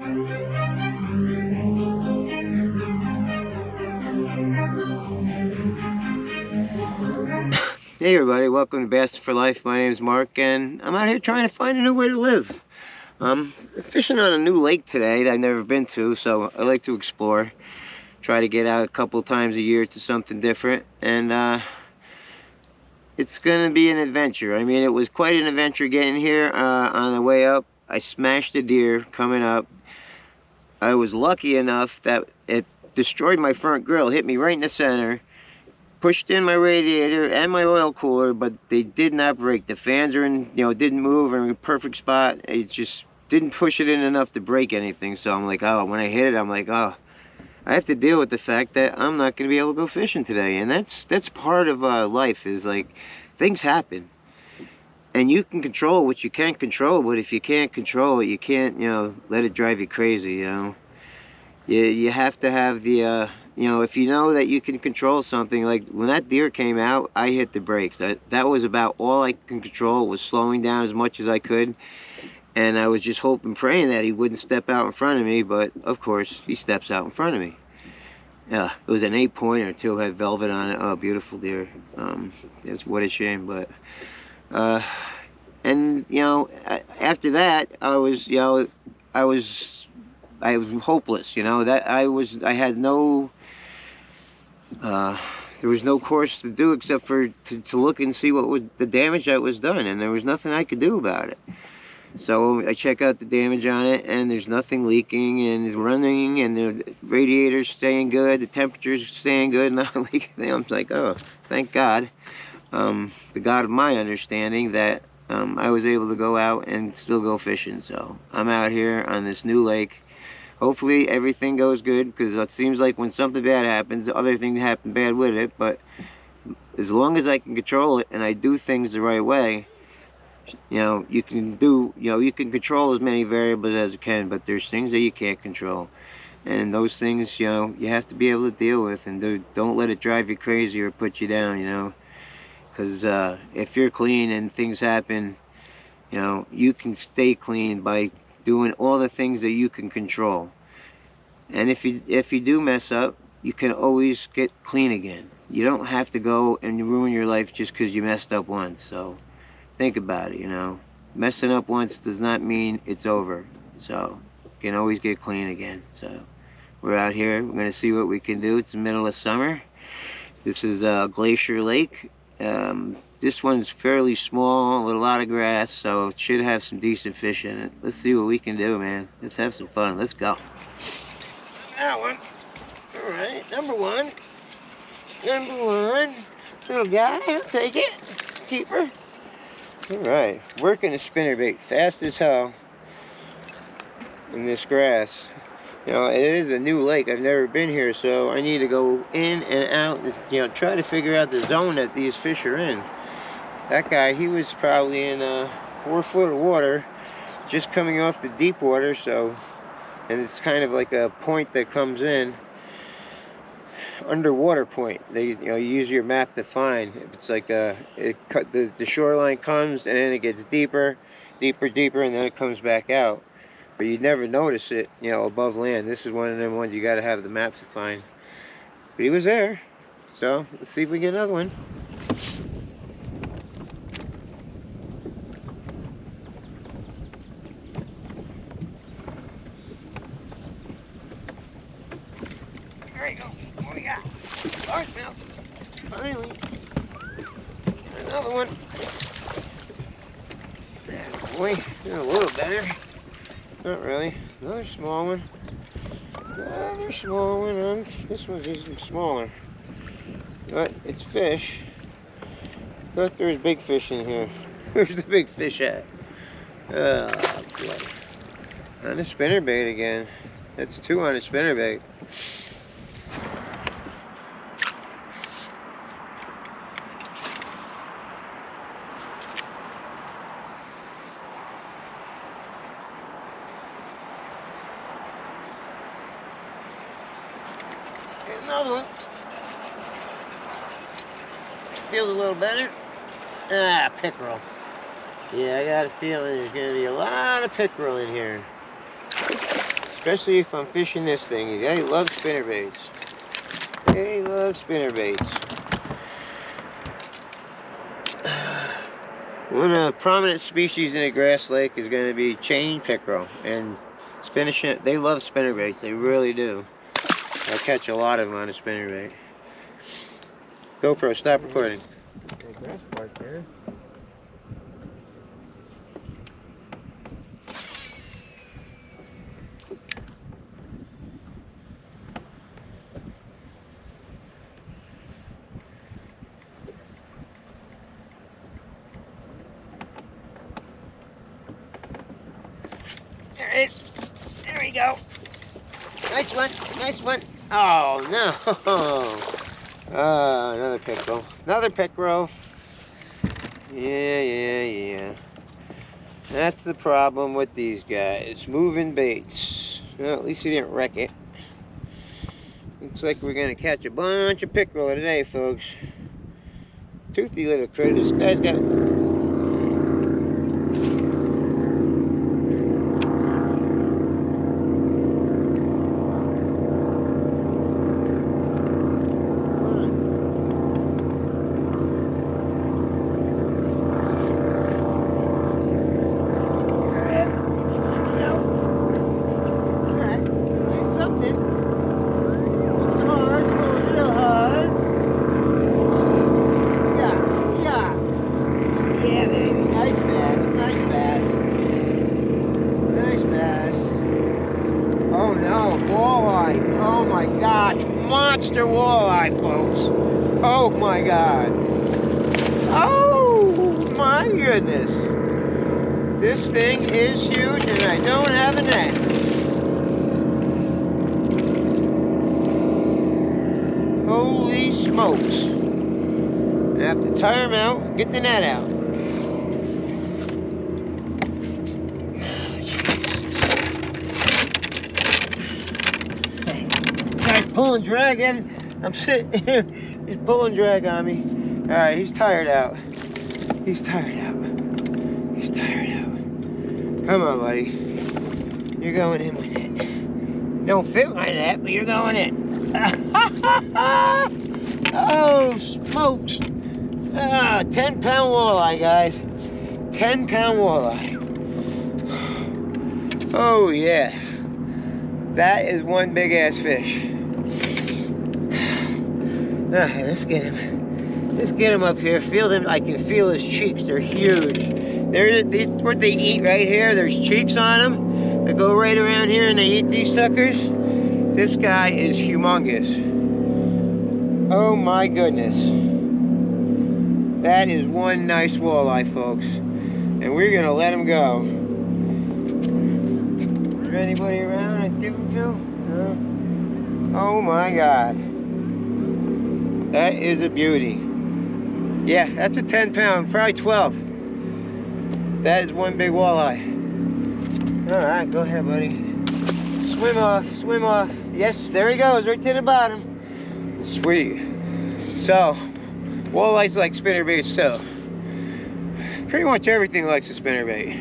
Hey everybody, welcome to Bass for Life. My name is Mark and I'm out here trying to find a new way to live. I'm fishing on a new lake today that I've never been to, so I like to explore. Try to get out a couple times a year to something different, and it's going to be an adventure. I mean, it was quite an adventure getting here. On the way up, I smashed a deer coming up. I was lucky enough that it destroyed my front grill, hit me right in the center. Pushed in my radiator and my oil cooler, but they did not break. The fans are in, didn't move, are in a perfect spot. It just didn't push it in enough to break anything. So I'm like, oh, when I hit it, I'm like, oh, I have to deal with the fact that I'm not going to be able to go fishing today. And that's part of life, is like, things happen. And you can control what you can't control, but if you can't control it, you can't, let it drive you crazy, You have to have the, if you know that you can control something, like when that deer came out, I hit the brakes. That was about all I can control, was slowing down as much as I could. And I was just hoping, praying that he wouldn't step out in front of me, but of course, he steps out in front of me. Yeah, it was an 8-pointer too, had velvet on it. Oh, beautiful deer. It's what a shame, but, and, after that, I was hopeless, that I had no, there was no course to do except for to look and see what was the damage that was done, and there was nothing I could do about it. So I check out the damage on it, and there's nothing leaking, and it's running, and the radiator's staying good, the temperature's staying good, not leaking. I'm like, oh, thank God. The God of my understanding that I was able to go out and still go fishing. So I'm out here on this new lake. Hopefully everything goes good, because it seems like when something bad happens, other things happen bad with it. But as long as I can control it and I do things the right way, you can control as many variables as you can, but there's things that you can't control. And those things, you have to be able to deal with, and don't let it drive you crazy or put you down, because if you're clean and things happen, you can stay clean by doing all the things that you can control. And if you do mess up, you can always get clean again. You don't have to go and ruin your life just because you messed up once. So think about it, messing up once does not mean it's over. So you can always get clean again. So we're out here, we're going to see what we can do. It's the middle of summer. This is Glacier Lake. This one's fairly small with a lot of grass, so it should have some decent fish in it. Let's see what we can do, man. Let's have some fun. Let's go. That one. All right, number one. Little guy, I'll take it. Keeper. All right, working a spinnerbait fast as hell in this grass. It is a new lake. I've never been here, so I need to go in and out, try to figure out the zone that these fish are in. That guy, he was probably in 4 foot of water, just coming off the deep water, so, and it's kind of like a point that comes in, underwater point. You use your map to find. It's like the shoreline comes, and then it gets deeper, and then it comes back out. But you'd never notice it, above land. This is one of them ones you got to have the map to find. But he was there, so let's see if we get another one. There you go. What do we got? Largemouth. Finally. Another one. Yeah, boy, a little better. Not really. Another small one. Another small one. This one's even smaller. But it's fish. Thought there was big fish in here. Where's the big fish at? Oh, boy. On a spinnerbait again. That's 2 on a spinnerbait. Another one. Feels a little better. Ah, pickerel. Yeah, I got a feeling there's going to be a lot of pickerel in here. Especially if I'm fishing this thing. They love spinnerbaits. They love spinnerbaits. One prominent species in the grass lake is going to be chain pickerel, and it's finishing. They love spinnerbaits. They really do. I catch a lot of them on a spinnerbait. GoPro, stop recording. Grass park there. There it is. There we go. Nice one. Nice one. Oh, no. Another pickerel. Another pickerel. Yeah. That's the problem with these guys. Moving baits. Well, at least he didn't wreck it. Looks like we're going to catch a bunch of pickerel today, folks. Toothy little critter. This guy's got... Oh no, walleye. Oh my gosh, monster walleye, folks. Oh my god. Oh my goodness. This thing is huge and I don't have a net. Holy smokes. I have to tire him out and get the net out. Pulling drag, I'm sitting here, he's pulling drag on me. All right, he's tired out. He's tired out. He's tired out. Come on, buddy. You're going in with it. Don't fit my net, but you're going in. Oh, smokes. 10-pound walleye, guys. 10-pound walleye. Oh, yeah. That is one big-ass fish. Alright, let's get him. Let's get him up here. Feel them. I can feel his cheeks. They're huge. These what they eat right here. There's cheeks on them. They go right around here and they eat these suckers. This guy is humongous. Oh my goodness. That is one nice walleye, folks. And we're gonna let him go. Is there anybody around I can give him to? No? Oh my god. That is a beauty. Yeah, that's a 10-pound, probably 12. That is one big walleye. All right, go ahead, buddy. Swim off, swim off. Yes, there he goes, right to the bottom. Sweet. So, walleyes like spinnerbaits too. Pretty much everything likes a spinnerbait.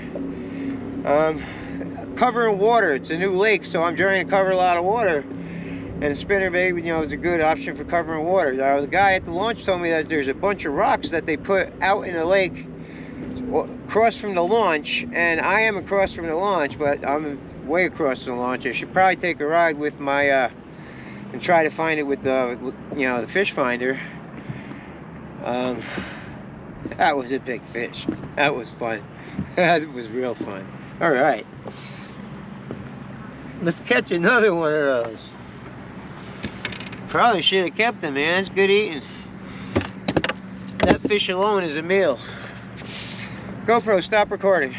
Covering water, it's a new lake, so I'm trying to cover a lot of water. And a spinnerbait, you know, is a good option for covering water. The guy at the launch told me that there's a bunch of rocks that they put out in the lake across from the launch, and I am across from the launch, but I'm way across the launch. I should probably take a ride with my, and try to find it with the, you know, the fish finder. That was a big fish. That was fun. That was real fun. All right. Let's catch another one of those. Probably should have kept them, man. It's good eating. That fish alone is a meal. GoPro, stop recording.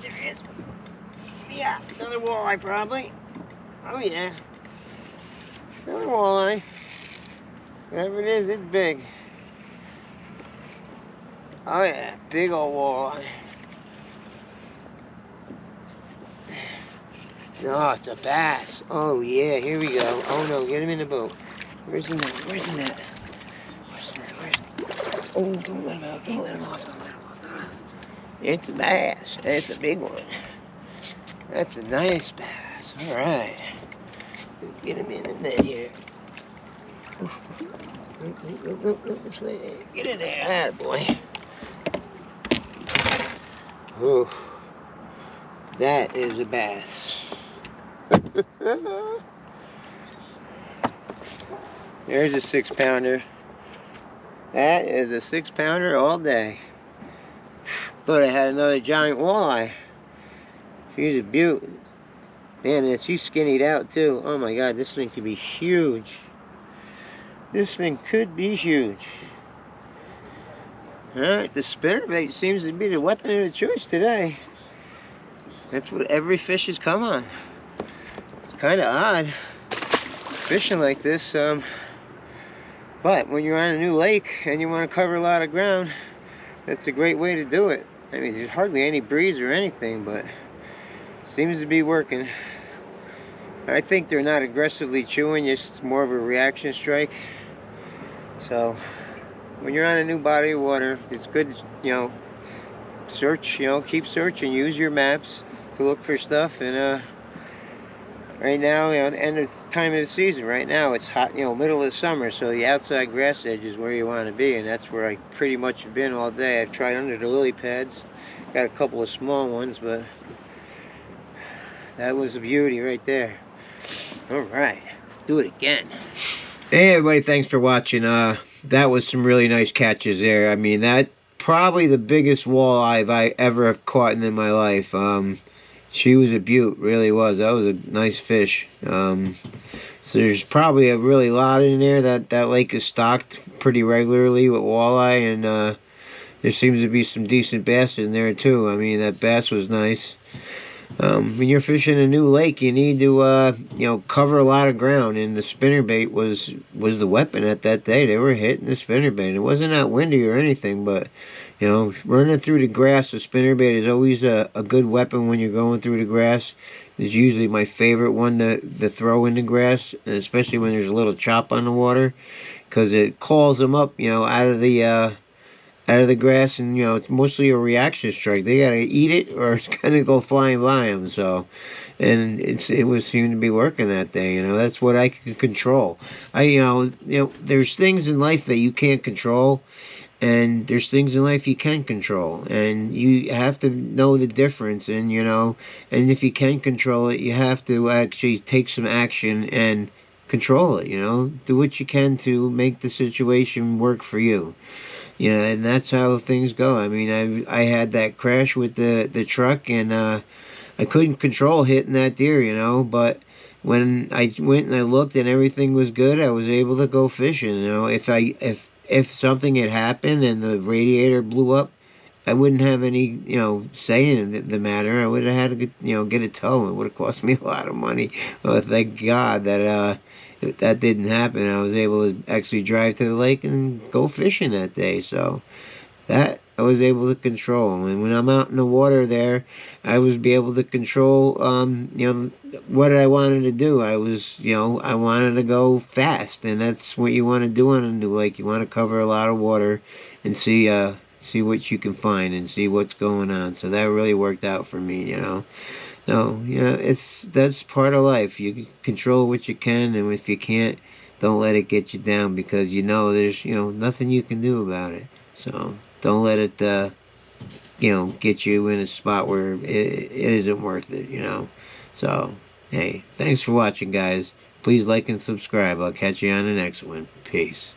There it is. Yeah, another walleye probably. Oh yeah. Another walleye. Whatever it is, it's big. Oh yeah, big old walleye. No, it's a bass. Oh yeah, here we go. Oh no, get him in the boat. Where's the net? Where's the net? Where's the net? Oh, don't let him out. Don't let him off. Don't let him off. Don't let him off. It's a bass. It's a big one. That's a nice bass. All right. Get him in the net here. Go this way. Get in there. Ah, boy. Oh, that is a bass. There's a 6-pounder. That is a 6-pounder all day. Thought I had another giant walleye. She's a beaut. Man, and she's skinnied out too. Oh my God, this thing could be huge. This thing could be huge. Alright, the spinnerbait seems to be the weapon of choice today. That's what every fish has come on. It's kind of odd fishing like this, but when you're on a new lake and you want to cover a lot of ground, that's a great way to do it. I mean, there's hardly any breeze or anything, but it seems to be working. I think they're not aggressively chewing, just more of a reaction strike. So when you're on a new body of water, it's good, you know, search, you know, keep searching, use your maps to look for stuff. And right now, you know, the end of the time of the season, right now it's hot, you know, middle of the summer, so the outside grass edge is where you want to be, and that's where I pretty much have been all day. I've tried under the lily pads, got a couple of small ones, but that was a beauty right there. All right, let's do it again. Hey everybody, thanks for watching. That was some really nice catches there. I mean, that probably the biggest walleye I ever have caught in my life. She was a beaut, really was. That was a nice fish. So there's probably a really lot in there. That lake is stocked pretty regularly with walleye, and there seems to be some decent bass in there too. I mean, that bass was nice. When you're fishing a new lake, you need to, you know, cover a lot of ground, and the spinnerbait was the weapon at that day. They were hitting the spinnerbait. It wasn't that windy or anything, but, you know, running through the grass, the spinnerbait is always a good weapon when you're going through the grass. It's usually my favorite one to throw in the grass, and especially when there's a little chop on the water, because it calls them up, you know, out of the grass, and you know, it's mostly a reaction strike. They gotta eat it or it's gonna go flying by them. So, and it was seemed to be working that day. You know, that's what I could control. You know, there's things in life that you can't control, and there's things in life you can control, and you have to know the difference. And you know, and if you can control it, you have to actually take some action and control it. You know, do what you can to make the situation work for you. You know, and that's how things go. I mean, I had that crash with the truck, and I couldn't control hitting that deer, you know, but when I went and I looked and everything was good, I was able to go fishing. You know, if something had happened and the radiator blew up, I wouldn't have any, you know, say in the matter. I would have had to get, you know, get a tow. It would have cost me a lot of money. Well, thank God that that didn't happen. I was able to actually drive to the lake and go fishing that day. So that I was able to control. And when I'm out in the water there, I was be able to control, you know, what I wanted to do. I was, you know, I wanted to go fast, and that's what you want to do on a new lake. You want to cover a lot of water and see what you can find and see what's going on. So that really worked out for me, you know. No, you know, that's part of life. You control what you can, and if you can't, don't let it get you down, because you know there's, you know, nothing you can do about it. So don't let it, you know, get you in a spot where it isn't worth it, you know. So, hey, thanks for watching, guys. Please like and subscribe. I'll catch you on the next one. Peace.